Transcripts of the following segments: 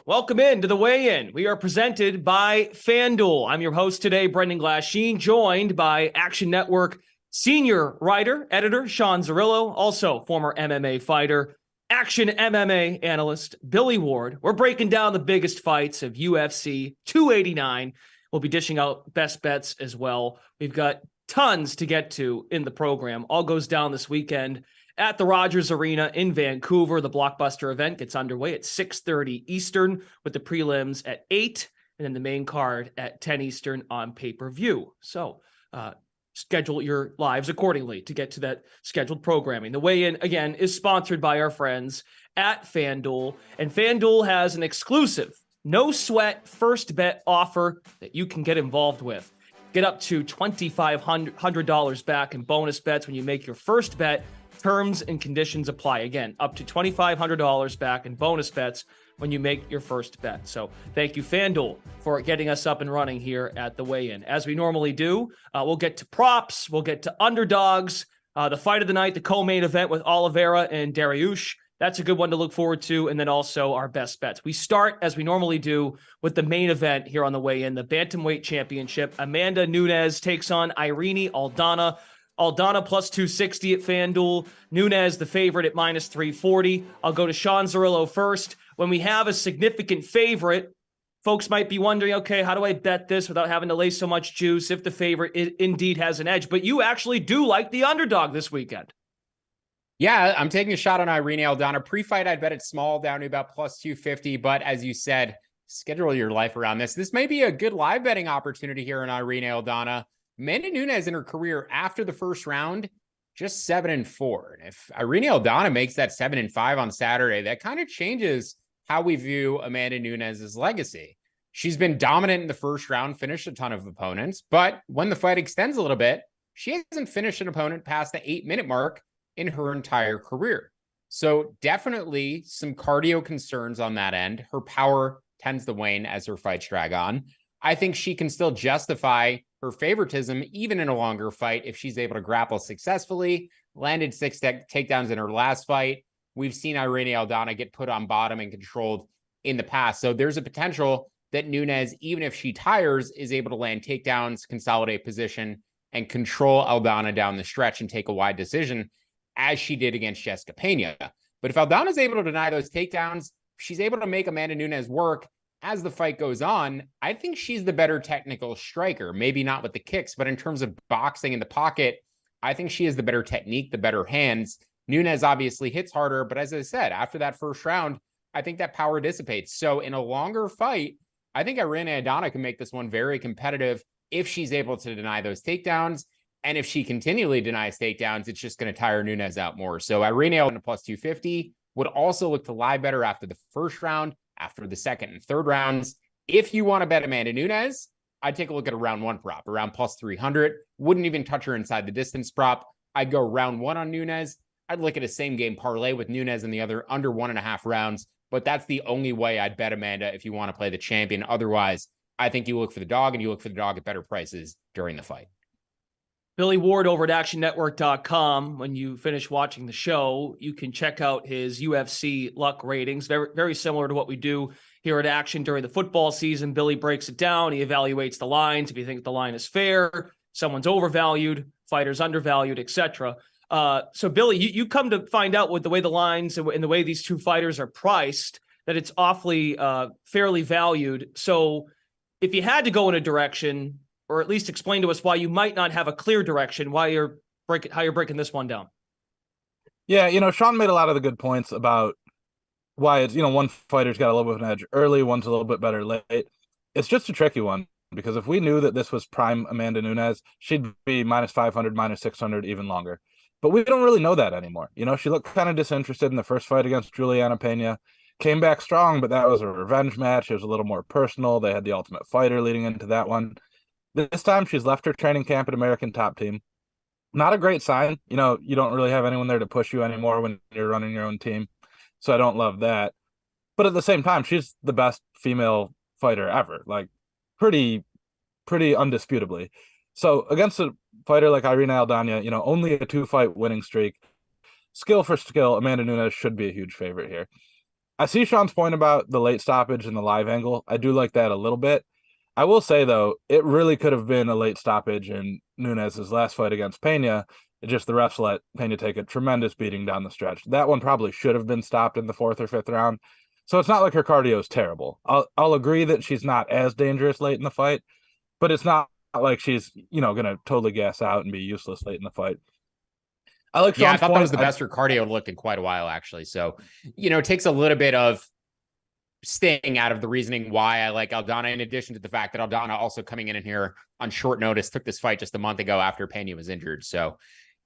Welcome in to the weigh-in. We are presented by FanDuel. I'm your host today, Brendan Glasheen, joined by Action Network senior writer, editor Sean Zerillo, also former MMA fighter, Action MMA analyst Billy Ward. We're breaking down the biggest fights of UFC 289. We'll be dishing out best bets as well. We've got tons to get to in the program. All goes down this weekend at the Rogers Arena in Vancouver. The blockbuster event gets underway at 6:30 Eastern with the prelims at 8 and then the main card at 10 Eastern on pay-per-view. So schedule your lives accordingly to get to that scheduled programming. The weigh-in, again, is sponsored by our friends at FanDuel. And FanDuel has an exclusive no-sweat first bet offer that you can get involved with. Get up to $2,500 back in bonus bets when you make your first bet. Terms and conditions apply. Again, up to $2,500 back in bonus bets when you make your first bet. So thank you, FanDuel, for getting us up and running here at the weigh-in. As we normally do, we'll get to props, we'll get to underdogs, the fight of the night, the co-main event with Oliveira and Dariush. That's a good one to look forward to. And then also our best bets. We start, as we normally do, with the main event here on the weigh-in, the Bantamweight Championship. Amanda Nunes takes on Irene Aldana. Aldana plus 260 at FanDuel. Nunes, the favorite, at minus 340. I'll go to Sean Zerillo first. When we have a significant favorite, folks might be wondering, okay, how do I bet this without having to lay so much juice if the favorite indeed has an edge? But you actually do like the underdog this weekend. Yeah, I'm taking a shot on Irene Aldana. Pre-fight, I'd bet it's small, down to about plus 250. But as you said, schedule your life around this. This may be a good live betting opportunity here in Irene Aldana. Amanda Nunes in her career after the first round, just 7-4. And if Irene Aldana makes that 7-5 on Saturday, that kind of changes how we view Amanda Nunes' legacy. She's been dominant in the first round, finished a ton of opponents, but when the fight extends a little bit, she hasn't finished an opponent past the 8-minute mark in her entire career. So definitely some cardio concerns on that end. Her power tends to wane as her fights drag on. I think she can still justify her favoritism, even in a longer fight, if she's able to grapple successfully. Landed 6 takedowns in her last fight. We've seen Irene Aldana get put on bottom and controlled in the past. So there's a potential that Nunes, even if she tires, is able to land takedowns, consolidate position, and control Aldana down the stretch and take a wide decision, as she did against Jessica Pena. But if Aldana is able to deny those takedowns, she's able to make Amanda Nunes work as the fight goes on. I think she's the better technical striker, maybe not with the kicks, but in terms of boxing in the pocket, I think she has the better technique, the better hands. Nunes obviously hits harder, but as I said, after that first round, I think that power dissipates. So in a longer fight, I think Irene Aldana can make this one very competitive if she's able to deny those takedowns. And if she continually denies takedowns, it's just going to tire Nunes out more. So Irene Aldana plus 250 would also look to lie better after the first round, after the second and third rounds. If you want to bet Amanda Nunes, I'd take a look at a round 1 prop, around plus 300. Wouldn't even touch her inside the distance prop. I'd go round 1 on Nunes. I'd look at a same game parlay with Nunes and the other under 1.5 rounds. But that's the only way I'd bet Amanda if you want to play the champion. Otherwise, I think you look for the dog, and you look for the dog at better prices during the fight. Billy Ward over at actionnetwork.com. When you finish watching the show, you can check out his UFC luck ratings. Very, very similar to what we do here at Action during the football season. Billy breaks it down. He evaluates the lines. If you think the line is fair, someone's overvalued, fighter's undervalued, etc. So Billy, you come to find out with the way the lines and the way these two fighters are priced, that it's awfully fairly valued. So if you had to go in a direction, or at least explain to us why you might not have a clear direction, how you're breaking this one down. Yeah, Sean made a lot of the good points about why it's, one fighter's got a little bit of an edge early, one's a little bit better late. It's just a tricky one, because if we knew that this was prime Amanda Nunes, she'd be minus 500, minus 600, even longer. But we don't really know that anymore. She looked kind of disinterested in the first fight against Juliana Pena, came back strong, but that was a revenge match. It was a little more personal. They had the Ultimate Fighter leading into that one. This time, she's left her training camp at American Top Team. Not a great sign. You don't really have anyone there to push you anymore when you're running your own team. So I don't love that. But at the same time, she's the best female fighter ever. Like, pretty undisputably. So against a fighter like Irene Aldana, only a 2-fight winning streak. Skill for skill, Amanda Nunes should be a huge favorite here. I see Sean's point about the late stoppage and the live angle. I do like that a little bit. I will say, though, it really could have been a late stoppage in Nunes' last fight against Pena. Just the refs let Pena take a tremendous beating down the stretch. That one probably should have been stopped in the 4th or 5th round. So it's not like her cardio is terrible. I'll agree that she's not as dangerous late in the fight, but it's not like she's, going to totally gas out and be useless late in the fight. I like Sean's I thought point. that was the best her cardio looked in quite a while, actually. So, it takes a little bit of staying out of the reasoning why I like Aldana, in addition to the fact that Aldana also coming in here on short notice, took this fight just a month ago after Pena was injured. So,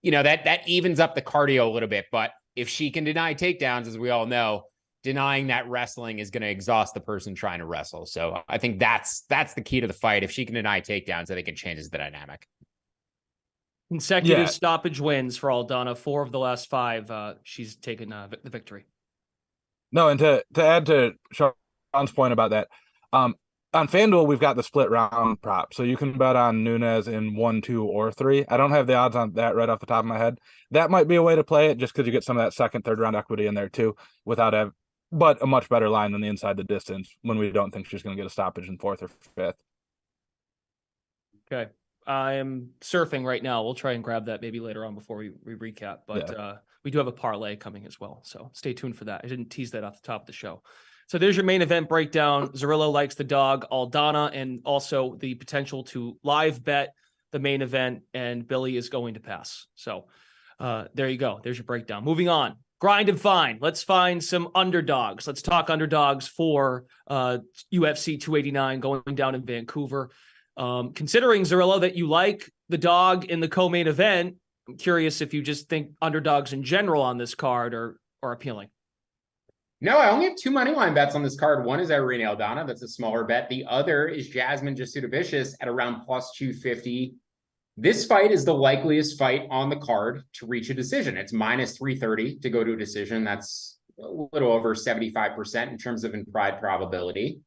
that evens up the cardio a little bit. But if she can deny takedowns, as we all know, denying that wrestling is going to exhaust the person trying to wrestle. So I think that's the key to the fight. If she can deny takedowns, I think it changes the dynamic. Consecutive stoppage wins for Aldana. 4 of the last 5, she's taken the victory. No, and to add to Sean's point about that, on FanDuel, we've got the split round prop. So you can bet on Nunes in 1, 2, or 3. I don't have the odds on that right off the top of my head. That might be a way to play it just because you get some of that 2nd, 3rd round equity in there too, but a much better line than the inside the distance when we don't think she's going to get a stoppage in 4th or 5th. Okay. I am surfing right now. We'll try and grab that maybe later on before we recap, but we do have a parlay coming as well. So stay tuned for that. I didn't tease that off the top of the show. So there's your main event breakdown. Zerillo likes the dog, Aldana, and also the potential to live bet the main event, and Billy is going to pass. So there you go. There's your breakdown. Moving on. Grind and find. Let's find some underdogs. Let's talk underdogs for UFC 289 going down in Vancouver. Considering, Zerillo, that you like the dog in the co-main event, I'm curious if you just think underdogs in general on this card are appealing. No, I only have 2 money line bets on this card. One is Irene Aldana. That's a smaller bet. The other is Jasmine Jasudavicius at around plus 250. This fight is the likeliest fight on the card to reach a decision. It's minus 330 to go to a decision. That's a little over 75% in terms of implied probability.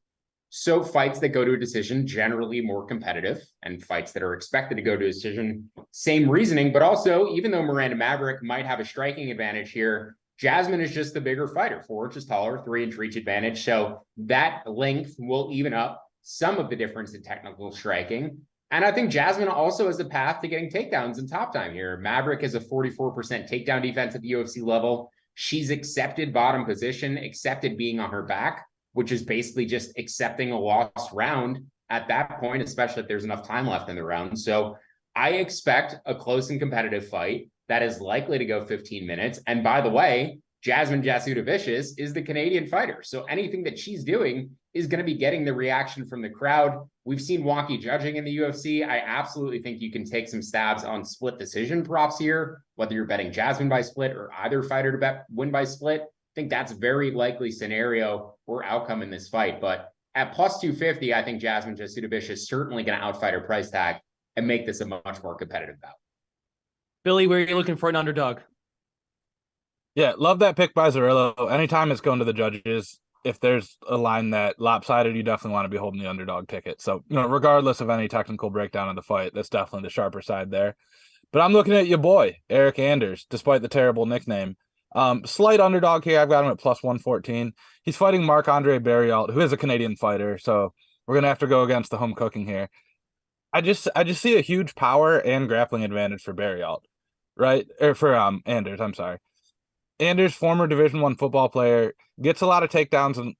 So fights that go to a decision, generally more competitive, and fights that are expected to go to a decision, same reasoning. But also, even though Miranda Maverick might have a striking advantage here, Jasmine is just the bigger fighter, 4 inches taller, 3-inch reach advantage. So that length will even up some of the difference in technical striking. And I think Jasmine also has a path to getting takedowns in top time here. Maverick has a 44% takedown defense at the UFC level. She's accepted bottom position, accepted being on her back, which is basically just accepting a lost round at that point, especially if there's enough time left in the round. So I expect a close and competitive fight that is likely to go 15 minutes. And by the way, Jasmine Jasudavicius is the Canadian fighter. So anything that she's doing is going to be getting the reaction from the crowd. We've seen wonky judging in the UFC. I absolutely think you can take some stabs on split decision props here, whether you're betting Jasmine by split or either fighter to win by split. I think that's very likely scenario or outcome in this fight. But at plus 250, I think Jasmine Jasudavicius is certainly going to outfight her price tag and make this a much more competitive bout. Billy, where are you looking for an underdog? Yeah, love that pick by Zerillo. Anytime it's going to the judges, if there's a line that lopsided, you definitely want to be holding the underdog ticket. So, regardless of any technical breakdown of the fight, that's definitely the sharper side there. But I'm looking at your boy, Eric Anders, despite the terrible nickname. Slight underdog here. I've got him at plus 114. He's fighting Marc-Andre Barriault, who is a Canadian fighter. So we're going to have to go against the home cooking here. I just see a huge power and grappling advantage for Barriault, right? Or for Anders, I'm sorry. Anders, former Division I football player, gets a lot of takedowns in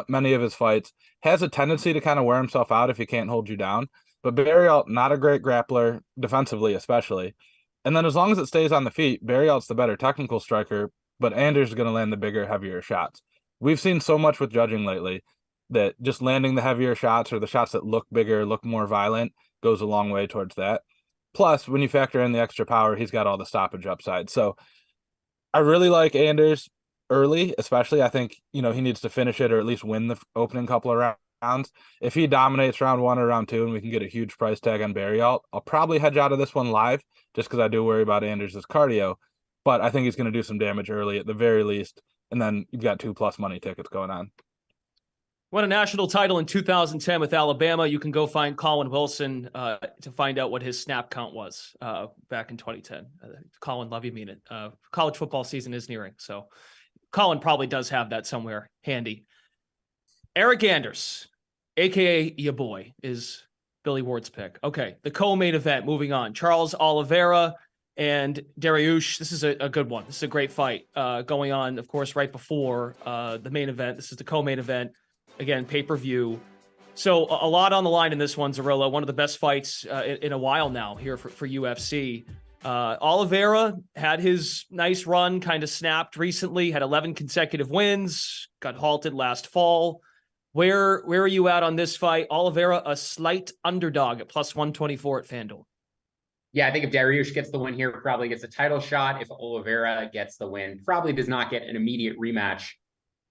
many of his fights, has a tendency to kind of wear himself out if he can't hold you down. But Barriault, not a great grappler, defensively especially. And then as long as it stays on the feet, Barriault's the better technical striker, but Anders is going to land the bigger, heavier shots. We've seen so much with judging lately that just landing the heavier shots or the shots that look bigger, look more violent, goes a long way towards that. Plus, when you factor in the extra power, he's got all the stoppage upside. So I really like Anders early, especially. I think, he needs to finish it or at least win the opening couple of rounds. If he dominates round 1 or round 2 and we can get a huge price tag on Barriault, I'll probably hedge out of this one live just because I do worry about Anders' cardio. But I think he's going to do some damage early at the very least. And then you've got 2+ money tickets going on. Won a national title in 2010 with Alabama. You can go find Colin Wilson to find out what his snap count was back in 2010. Colin, love you, mean it. College football season is nearing. So Colin probably does have that somewhere handy. Eric Anders, aka your boy, is Billy Ward's pick. Okay, the co-main event. Moving on, Charles Oliveira and Dariush. This is a good one. This is a great fight going on, of course, right before the main event. This is the co-main event. Again, pay-per-view. So a lot on the line in this one, Zerillo. One of the best fights in a while now here for UFC. Oliveira had his nice run, kind of snapped recently, had 11 consecutive wins, got halted last fall. Where are you at on this fight? Oliveira, a slight underdog at plus 124 at FanDuel. Yeah, I think if Dariush gets the win here, probably gets a title shot. If Oliveira gets the win, probably does not get an immediate rematch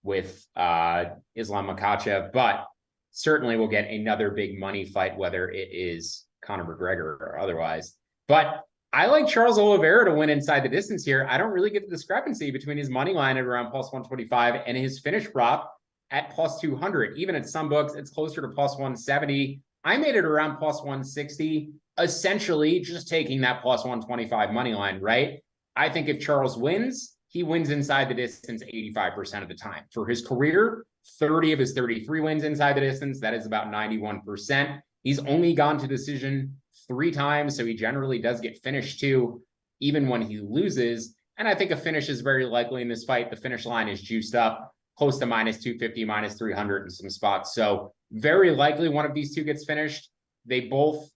with Islam Makhachev, but certainly will get another big money fight, whether it is Conor McGregor or otherwise. But I like Charles Oliveira to win inside the distance here. I don't really get the discrepancy between his money line at around plus 125 and his finish prop at plus 200. Even at some books, it's closer to plus 170. I made it around plus 160, essentially just taking that plus 125 money line, right? I think if Charles wins, he wins inside the distance 85% of the time. For his career, 30 of his 33 wins inside the distance. That is about 91%. He's only gone to decision 3 times, so he generally does get finished too, even when he loses. And I think a finish is very likely in this fight. The finish line is juiced up close to minus 250, minus 300 in some spots. So very likely one of these two gets finished. They both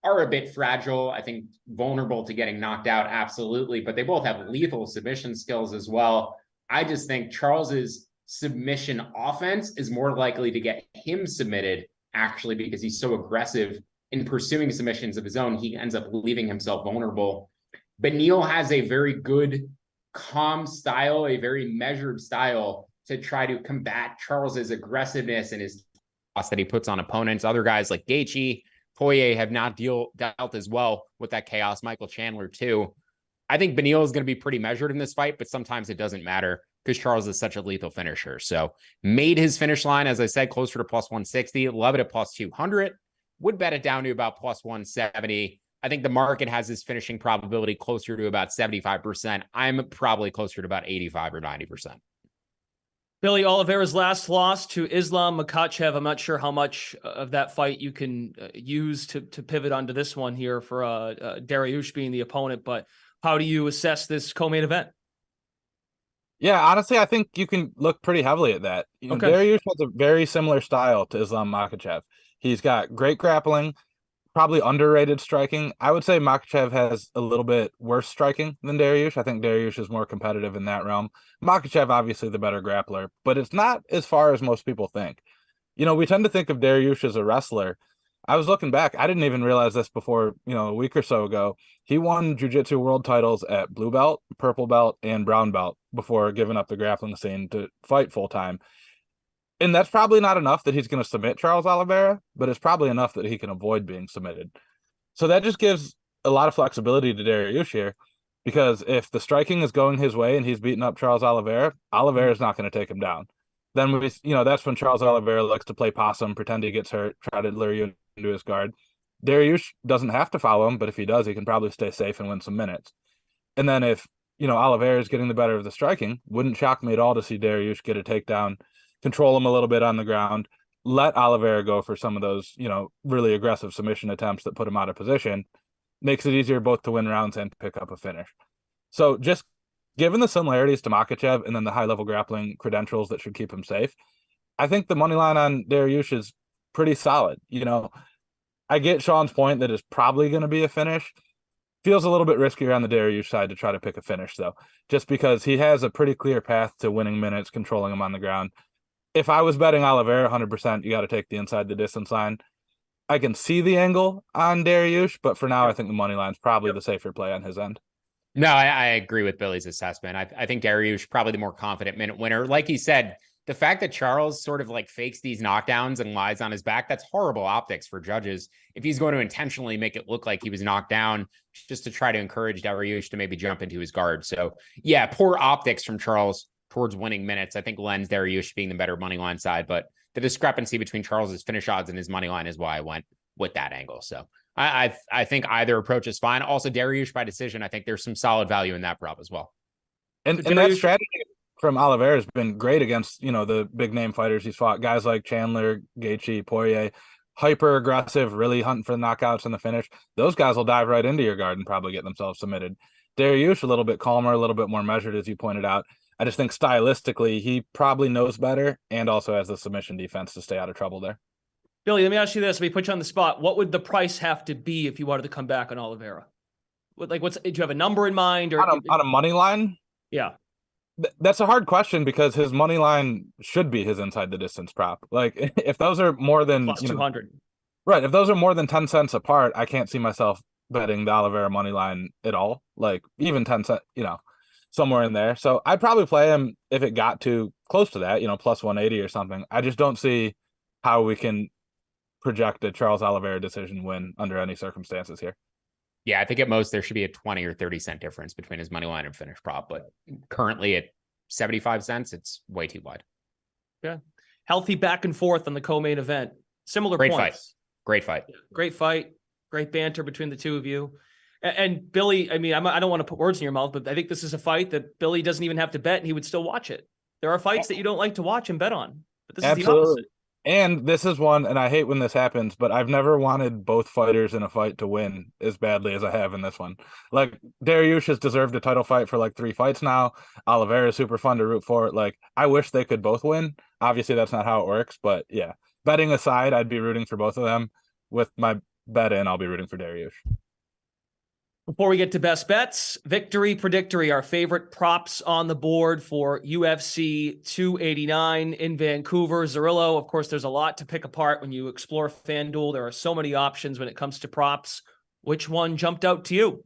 are a bit fragile. I think vulnerable to getting knocked out, absolutely. But they both have lethal submission skills as well. I just think Charles's submission offense is more likely to get him submitted, actually, because he's so aggressive in pursuing submissions of his own. He ends up leaving himself vulnerable. Beneil has a very good, calm style, a very measured style to try to combat Charles's aggressiveness and his toss that he puts on opponents. Other guys like Gaethje, Poirier have not dealt as well with that chaos. Michael Chandler too. I think Beneil is going to be pretty measured in this fight, but sometimes it doesn't matter because Charles is such a lethal finisher. So made his finish line, as I said, closer to plus 160, love it at plus 200, would bet it down to about plus 170. I think the market has his finishing probability closer to about 75%. I'm probably closer to about 85 or 90%. Billy, Oliveira's last loss to Islam Makhachev. I'm not sure how much of that fight you can use to pivot onto this one here for Dariush being the opponent, but how do you assess this co-main event? Yeah, honestly, I think you can look pretty heavily at that. Okay. Dariush has a very similar style to Islam Makhachev. He's got great grappling, probably underrated striking. I would say Makhachev has a little bit worse striking than Dariush. I think Dariush is more competitive in that realm. Makhachev, obviously the better grappler, but it's not as far as most people think. We tend to think of Dariush as a wrestler. I was looking back. I didn't even realize this before, a week or so ago. He won jiu-jitsu world titles at blue belt, purple belt, and brown belt before giving up the grappling scene to fight full time. And that's probably not enough that he's going to submit Charles Oliveira, but it's probably enough that he can avoid being submitted. So that just gives a lot of flexibility to Dariush here, because if the striking is going his way and he's beating up Charles Oliveira, Oliveira's not going to take him down. Then that's when Charles Oliveira likes to play possum, pretend he gets hurt, try to lure you into his guard. Dariush doesn't have to follow him, but if he does, he can probably stay safe and win some minutes. And then if, Oliveira is getting the better of the striking, wouldn't shock me at all to see Dariush get a takedown, control him a little bit on the ground, let Oliveira go for some of those, really aggressive submission attempts that put him out of position. Makes it easier both to win rounds and pick up a finish. So just given the similarities to Makhachev and then the high-level grappling credentials that should keep him safe, I think the money line on Dariush is pretty solid. I get Sean's point that it's probably going to be a finish. Feels a little bit riskier on the Dariush side to try to pick a finish, though, just because he has a pretty clear path to winning minutes, controlling him on the ground. If I was betting Oliveira 100%, you got to take the inside the distance line. I can see the angle on Dariush, but for now, I think the money line's probably the safer play on his end. No, I agree with Billy's assessment. I think Dariush probably the more confident minute winner. Like he said, the fact that Charles sort of like fakes these knockdowns and lies on his back, that's horrible optics for judges. If he's going to intentionally make it look like he was knocked down just to try to encourage Dariush to maybe jump into his guard. So yeah, poor optics from Charles towards winning minutes. I think lends Dariush being the better money line side, but the discrepancy between Charles's finish odds and his money line is why I went with that angle. So I think either approach is fine. Also, Dariush by decision, I think there's some solid value in that prop as well. And that strategy from Oliveira has been great against, the big name fighters he's fought. Guys like Chandler, Gaethje, Poirier, hyper aggressive, really hunting for the knockouts and the finish. Those guys will dive right into your guard and probably get themselves submitted. Dariush, a little bit calmer, a little bit more measured, as you pointed out. I just think stylistically, he probably knows better and also has the submission defense to stay out of trouble there. Billy, let me ask you this. Let me put you on the spot. What would the price have to be if you wanted to come back on Oliveira? Do you have a number in mind? Or on a money line? Yeah. That's a hard question because his money line should be his inside the distance prop. Like if those are more than plus 200. Right. If those are more than 10 cents apart, I can't see myself betting the Oliveira money line at all. Like even 10 cents, somewhere in there. So I'd probably play him if it got to close to that, plus 180 or something. I just don't see how we can project a Charles Oliveira decision win under any circumstances here. Yeah, I think at most there should be a 20 or 30 cent difference between his money line and finish prop, but currently at 75 cents, it's way too wide. Yeah. Healthy back and forth on the co-main event. Similar Great points. Great fight. Great fight. Great banter between the two of you. And Billy, I mean, I don't want to put words in your mouth, but I think this is a fight that Billy doesn't even have to bet and he would still watch it. There are fights that you don't like to watch and bet on, but this is the opposite. And this is one, and I hate when this happens, but I've never wanted both fighters in a fight to win as badly as I have in this one. Like, Dariush has deserved a title fight for like 3 fights now. Oliveira is super fun to root for. Like, I wish they could both win. Obviously, that's not how it works, but yeah. Betting aside, I'd be rooting for both of them. With my bet in, I'll be rooting for Dariush. Before we get to best bets, Victory Predictory, our favorite props on the board for UFC 289 in Vancouver. Zerillo, of course, there's a lot to pick apart when you explore FanDuel. There are so many options when it comes to props. Which one jumped out to you?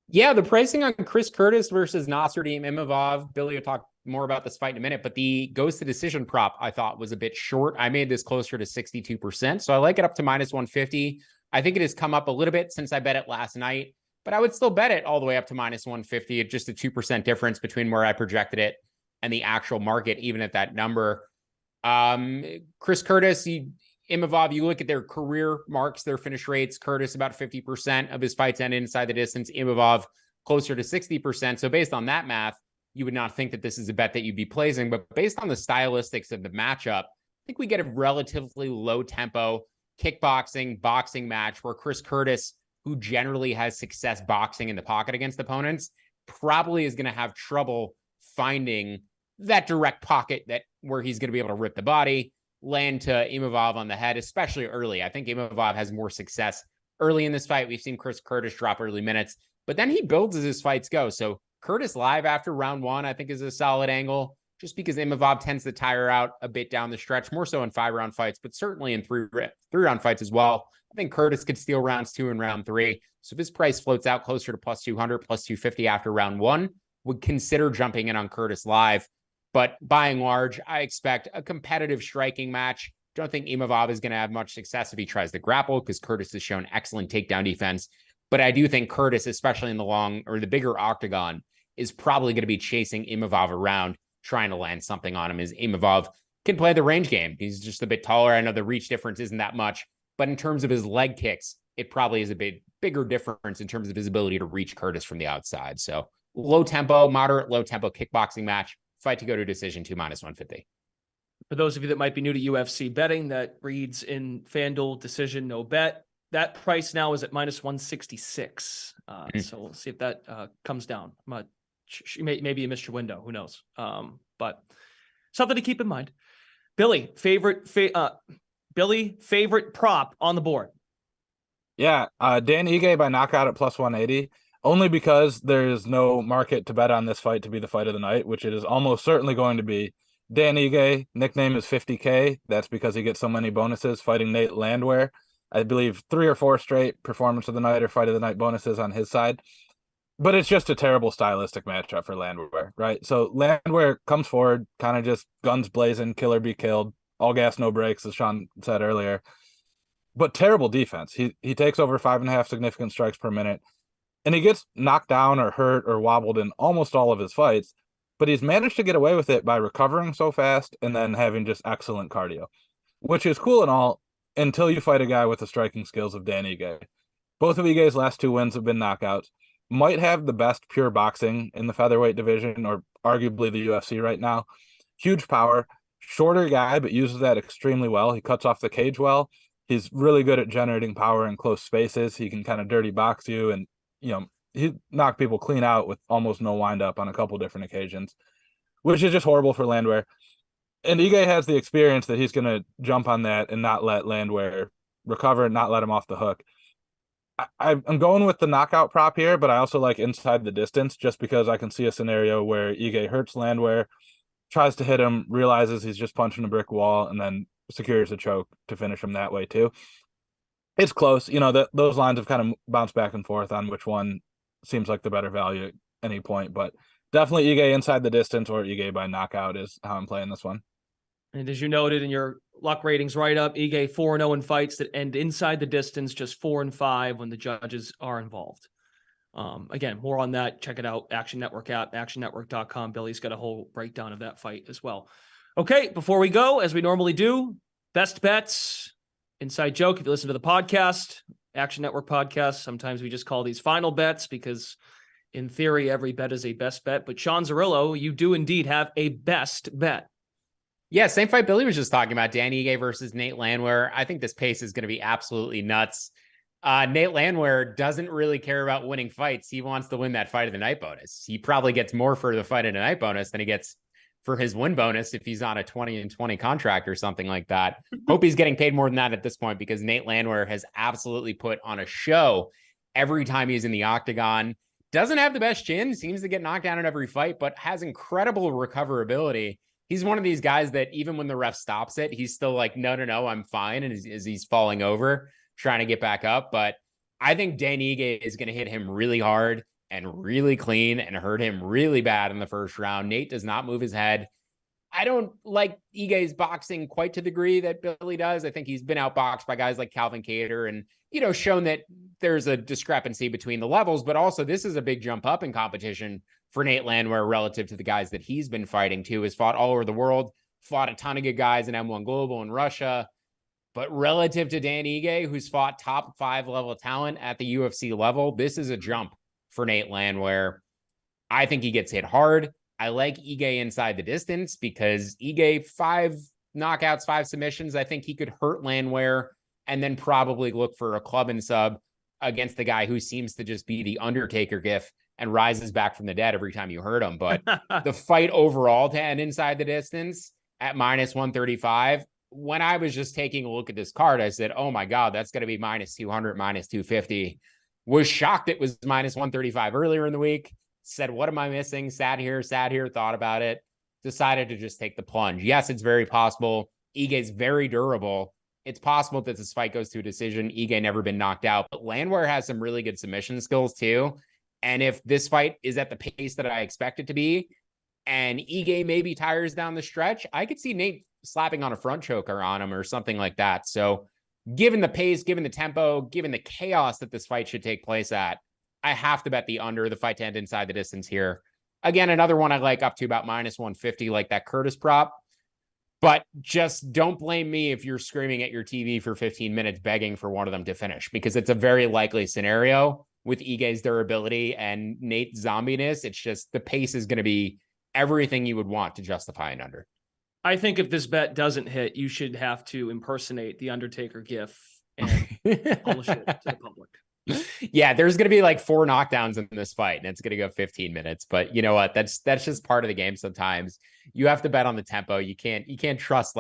Yeah, the pricing on Chris Curtis versus Nasruddin Imavov. Billy will talk more about this fight in a minute, but the goes to decision prop I thought was a bit short. I made this closer to 62%, so I like it up to minus 150. I think it has come up a little bit since I bet it last night, but I would still bet it all the way up to minus 150 at just a 2% difference between where I projected it and the actual market, even at that number. Chris Curtis, Imavov, you look at their career marks, their finish rates. Curtis, about 50% of his fights end inside the distance. Imavov, closer to 60%. So based on that math, you would not think that this is a bet that you'd be placing. But based on the stylistics of the matchup, I think we get a relatively low tempo kickboxing, boxing match where Chris Curtis, who generally has success boxing in the pocket against opponents, probably is going to have trouble finding that direct pocket where he's going to be able to rip the body, land to Imavov on the head, especially early. I think Imavov has more success early in this fight. We've seen Chris Curtis drop early minutes, but then he builds as his fights go. So Curtis live after round 1, I think, is a solid angle, just because Imavov tends to tire out a bit down the stretch, more so in 5-round fights, but certainly in 3-round fights as well. I think Curtis could steal rounds 2 and round 3. So if his price floats out closer to plus 200, plus 250 after round 1, would consider jumping in on Curtis live. But by and large, I expect a competitive striking match. Don't think Imavov is going to have much success if he tries to grapple, because Curtis has shown excellent takedown defense. But I do think Curtis, especially in the bigger octagon, is probably going to be chasing Imavov around, trying to land something on him, as Imavov can play the range game. He's just a bit taller. I know the reach difference isn't that much, but in terms of his leg kicks, it probably is a bigger difference in terms of his ability to reach Curtis from the outside. So moderate low tempo kickboxing match, fight to go to decision, to minus 150. For those of you that might be new to UFC betting, that reads in FanDuel decision, no bet. That price now is at minus 166. So we'll see if that comes down. Maybe you missed your window. Who knows? But something to keep in mind. Billy, favorite prop on the board. Yeah, Dan Ige by knockout at plus 180, only because there's no market to bet on this fight to be the fight of the night, which it is almost certainly going to be. Dan Ige, nickname is 50K. That's because he gets so many bonuses fighting Nate Landwehr. I believe 3 or 4 straight performance of the night or fight of the night bonuses on his side. But it's just a terrible stylistic matchup for Landwehr, right? So Landwehr comes forward, kind of just guns blazing, kill or be killed, all gas, no brakes, as Sean said earlier. But terrible defense. He takes over 5.5 significant strikes per minute, and he gets knocked down or hurt or wobbled in almost all of his fights, but he's managed to get away with it by recovering so fast and then having just excellent cardio, which is cool and all until you fight a guy with the striking skills of Dan Ige. Both of Ige's last 2 wins have been knockouts. might have the best pure boxing in the featherweight division, or arguably the UFC right now. Huge power, shorter guy, but uses that extremely well. He cuts off the cage well. He's really good at generating power in close spaces. He can kind of dirty box you, and he knocked people clean out with almost no windup on a couple different occasions, which is just horrible for Landwehr. And Ige has the experience that he's going to jump on that and not let Landwehr recover and not let him off the hook. I'm going with the knockout prop here, but I also like inside the distance just because I can see a scenario where Ige hurts Landwehr, tries to hit him, realizes he's just punching a brick wall, and then secures a choke to finish him that way too. It's close. Those lines have kind of bounced back and forth on which one seems like the better value at any point, but definitely Ige inside the distance or Ige by knockout is how I'm playing this one. And as you noted in your luck ratings write-up, Ige 4-0 in fights that end inside the distance, just 4-5 when the judges are involved. Again, more on that. Check it out. Action Network app, actionnetwork.com. Billy's got a whole breakdown of that fight as well. Okay, before we go, as we normally do, best bets, inside joke. If you listen to the podcast, Action Network podcast, sometimes we just call these final bets because in theory, every bet is a best bet. But Sean Zerillo, you do indeed have a best bet. Yeah, same fight Billy was just talking about, Dan Ige versus Nate Landwehr. I think this pace is going to be absolutely nuts. Nate Landwehr doesn't really care about winning fights. He wants to win that fight of the night bonus. He probably gets more for the fight of the night bonus than he gets for his win bonus if he's on a 20-20 contract or something like that. Hope he's getting paid more than that at this point because Nate Landwehr has absolutely put on a show every time he's in the octagon. Doesn't have the best chin, seems to get knocked down in every fight, but has incredible recoverability. He's one of these guys that even when the ref stops it, he's still like, no, I'm fine. And as he's falling over, trying to get back up. But I think Dan Ige is going to hit him really hard and really clean and hurt him really bad in the first round. Nate does not move his head. I don't like Ige's boxing quite to the degree that Billy does. I think he's been outboxed by guys like Calvin Kattar and, shown that there's a discrepancy between the levels, but also this is a big jump up in competition for Nate Landwehr relative to the guys that he's been fighting too. Has fought all over the world, fought a ton of good guys in M1 Global in Russia, but relative to Dan Ige, who's fought top 5 level talent at the UFC level, this is a jump for Nate Landwehr. I think he gets hit hard. I like Ige inside the distance because Ige 5 knockouts, 5 submissions. I think he could hurt Landwehr and then probably look for a club and sub against the guy who seems to just be the Undertaker gif and rises back from the dead every time you hurt him. But the fight overall to end inside the distance at minus 135, when I was just taking a look at this card, I said, oh my God, that's going to be minus 200, minus 250. Was shocked it was minus 135 earlier in the week. Said, what am I missing? Sat here, thought about it, decided to just take the plunge. Yes, it's very possible. Ige's very durable. It's possible that this fight goes to a decision. Ige never been knocked out, but Landwehr has some really good submission skills too. And if this fight is at the pace that I expect it to be, and Ige maybe tires down the stretch, I could see Nate slapping on a front choker on him or something like that. So given the pace, given the tempo, given the chaos that this fight should take place at, I have to bet the under, the fight to end inside the distance here. Again, another one I like up to about minus 150, like that Curtis prop. But just don't blame me if you're screaming at your TV for 15 minutes begging for one of them to finish, because it's a very likely scenario with Ige's durability and Nate's zombiness. It's just the pace is going to be everything you would want to justify an under. I think if this bet doesn't hit, you should have to impersonate the Undertaker gif and publish it to the public. Yeah, there's going to be like 4 knockdowns in this fight and it's going to go 15 minutes. But you know what? That's just part of the game. Sometimes you have to bet on the tempo. You can't trust.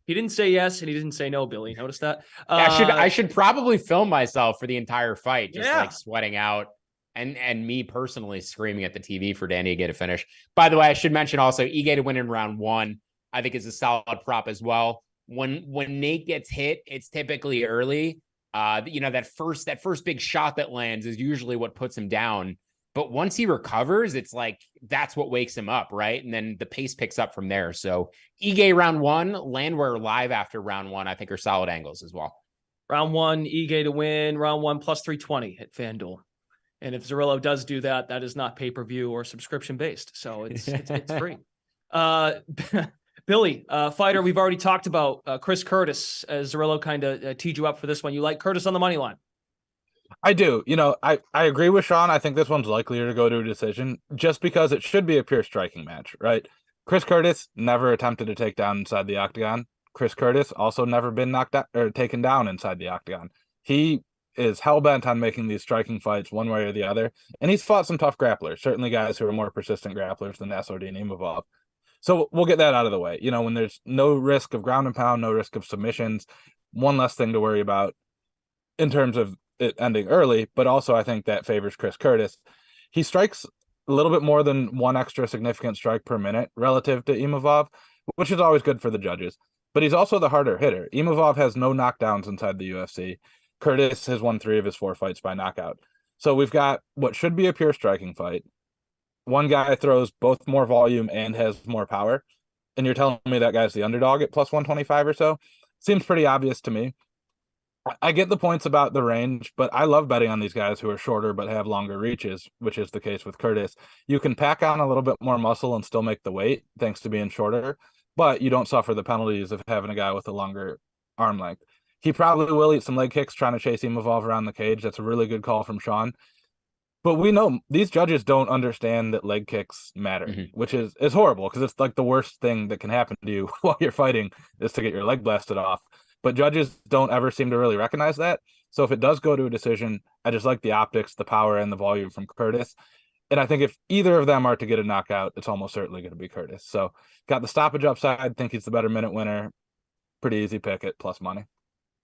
He didn't say yes and he didn't say no, Billy. Notice that? I should probably film myself for the entire fight, just like sweating out and me personally screaming at the TV for Dan Ige to finish. By the way, I should mention also Ige to win in round 1, I think is a solid prop as well. When Nate gets hit, it's typically early. That first big shot that lands is usually what puts him down. But once he recovers, it's like that's what wakes him up, right? And then the pace picks up from there. So Ige round 1, Landwehr live after round 1, I think are solid angles as well. Round 1, Ige to win. Round 1 plus 320 at FanDuel. And if Zerillo does do that, that is not pay-per-view or subscription based. So it's free. Billy, fighter we've already talked about, Chris Curtis, as Zerillo kind of teed you up for this one. You like Curtis on the money line? I do. I agree with Sean. I think this one's likelier to go to a decision just because it should be a pure striking match, right? Chris Curtis never attempted to take down inside the octagon. Chris Curtis also never been knocked out or taken down inside the octagon. He is hell-bent on making these striking fights one way or the other, and he's fought some tough grapplers, certainly guys who are more persistent grapplers than Nassourdine Imavov. So we'll get that out of the way. When there's no risk of ground and pound, no risk of submissions, one less thing to worry about in terms of it ending early, but also I think that favors Chris Curtis. He strikes a little bit more than one extra significant strike per minute relative to Imavov, which is always good for the judges. But he's also the harder hitter. Imavov has no knockdowns inside the UFC. Curtis has won 3 of his 4 fights by knockout. So we've got what should be a pure striking fight. One guy throws both more volume and has more power. And you're telling me that guy's the underdog at plus 125 or so? Seems pretty obvious to me. I get the points about the range, but I love betting on these guys who are shorter but have longer reaches, which is the case with Curtis. You can pack on a little bit more muscle and still make the weight thanks to being shorter, but you don't suffer the penalties of having a guy with a longer arm length. He probably will eat some leg kicks trying to chase Imavov around the cage. That's a really good call from Sean. But we know these judges don't understand that leg kicks matter, which is horrible because it's like the worst thing that can happen to you while you're fighting is to get your leg blasted off. But judges don't ever seem to really recognize that. So if it does go to a decision, I just like the optics, the power, and the volume from Curtis. And I think if either of them are to get a knockout, it's almost certainly going to be Curtis. So got the stoppage upside. Think he's the better minute winner. Pretty easy pick at plus money.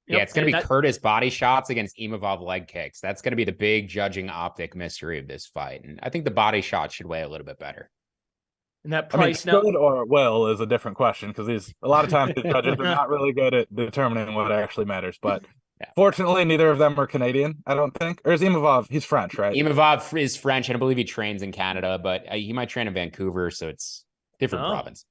Yeah, it's going to be Curtis body shots against Imavov leg kicks. That's going to be the big judging optic mystery of this fight. And I think the body shot should weigh a little bit better. And that price good or will is a different question because a lot of times the judges are not really good at determining what actually matters. But fortunately, neither of them are Canadian, I don't think. Or is Imavov? He's French, right? Imavov is French, and I believe he trains in Canada, but he might train in Vancouver, so it's different province.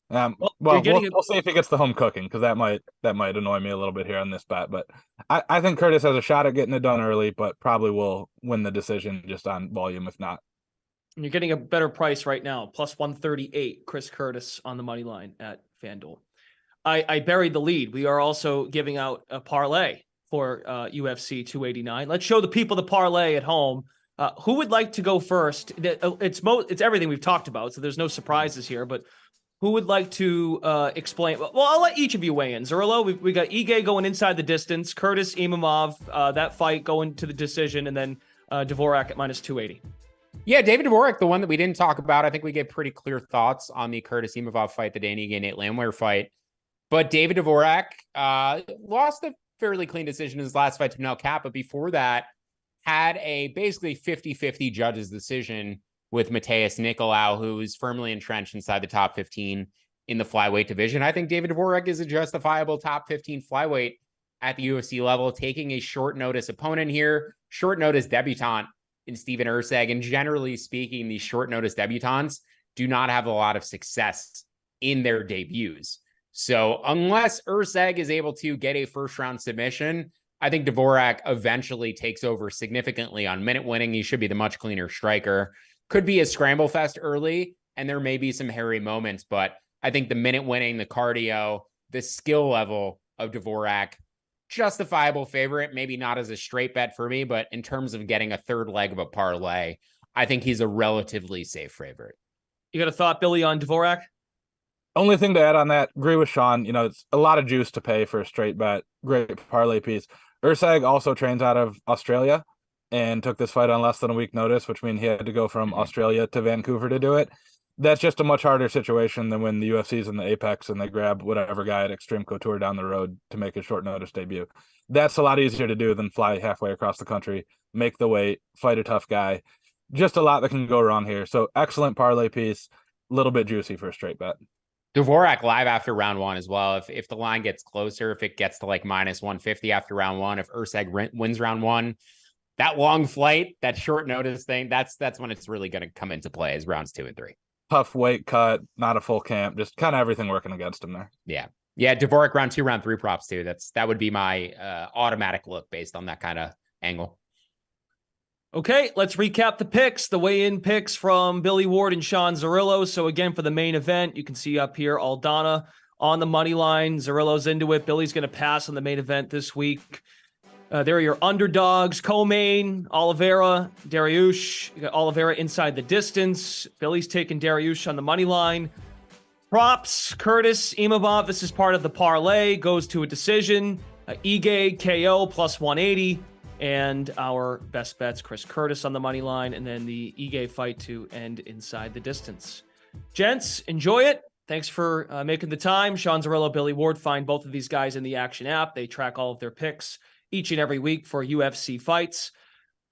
We'll see if he gets the home cooking because that might annoy me a little bit here on this bet. But I think Curtis has a shot at getting it done early, but probably will win the decision just on volume if not. And you're getting a better price right now, plus 138, Chris Curtis on the money line at FanDuel. I buried the lead. We are also giving out a parlay for UFC 289. Let's show the people the parlay at home. Who would like to go first? It's everything we've talked about, so there's no surprises here, but who would like to explain? Well, I'll let each of you weigh in. Zerillo, we got Ige going inside the distance, Curtis, Imavov, that fight going to the decision, and then Dvorak at minus 280. Yeah, David Dvorak, the one that we didn't talk about. I think we gave pretty clear thoughts on the Curtis Imavov fight, the Danny Ige, Nate Landwehr fight. But David Dvorak lost a fairly clean decision in his last fight to Manel Kape, but before that had a basically 50-50 judge's decision with Mateus Nicolau, who is firmly entrenched inside the top 15 in the flyweight division. I think David Dvorak is a justifiable top 15 flyweight at the UFC level, taking a short notice opponent here, short notice debutant in Steven Erceg. And generally speaking, these short notice debutants do not have a lot of success in their debuts. So unless Erceg is able to get a first round submission, I think Dvorak eventually takes over significantly on minute winning. He should be the much cleaner striker. Could be a scramble fest early, and there may be some hairy moments, but I think the minute winning, the cardio, the skill level of Dvorak, justifiable favorite, maybe not as a straight bet for me, but in terms of getting a third leg of a parlay, I think he's a relatively safe favorite. You got a thought, Billy, on Dvorak? Only thing to add on that, agree with Sean. It's a lot of juice to pay for a straight bet. Great parlay piece. Erceg also trains out of Australia and took this fight on less than a week notice, which means he had to go from Australia to Vancouver to do it. That's just a much harder situation than when the UFC's in the Apex and they grab whatever guy at Extreme Couture down the road to make a short notice debut. That's a lot easier to do than fly halfway across the country, make the weight, fight a tough guy. Just a lot that can go wrong here. So excellent parlay piece, a little bit juicy for a straight bet. Dvorak live after round one as well. If the line gets closer, if it gets to like minus 150 after round one, if Erceg wins round one, that long flight, that short notice thing, that's when it's really going to come into play as rounds 2 and 3. Tough weight cut, not a full camp, just kind of everything working against him there. Yeah. Dvorak round 2, round 3 props too. That would be my automatic look based on that kind of angle. Okay, let's recap the picks, the weigh-in picks from Billy Ward and Sean Zerillo. So again, for the main event, you can see up here Aldana on the money line. Zerillo's into it. Billy's going to pass on the main event this week. There are your underdogs, co-main, Oliveira, Dariush. You got Oliveira inside the distance. Billy's taking Dariush on the money line. Props, Curtis, Imavov. This is part of the parlay. Goes to a decision. Ige, KO, plus 180. And our best bets, Chris Curtis on the money line, and then the Ige fight to end inside the distance. Gents, enjoy it. Thanks for making the time. Sean Zerillo, Billy Ward, find both of these guys in the Action app. They track all of their picks each and every week for UFC fights.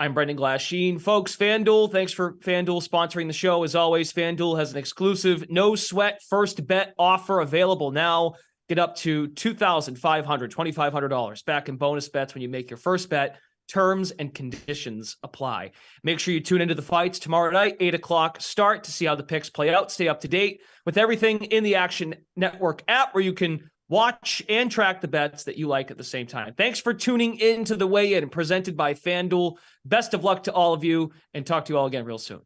I'm Brendan Glasheen. Folks, FanDuel, thanks for FanDuel sponsoring the show. As always, FanDuel has an exclusive no-sweat first bet offer available now. Get up to $2,500, $2,500 back in bonus bets when you make your first bet. Terms and conditions apply. Make sure you tune into the fights tomorrow night, 8 o'clock start, to see how the picks play out. Stay up to date with everything in the Action Network app, where you can watch and track the bets that you like at the same time. Thanks for tuning in to the weigh-in presented by FanDuel. Best of luck to all of you, and talk to you all again real soon.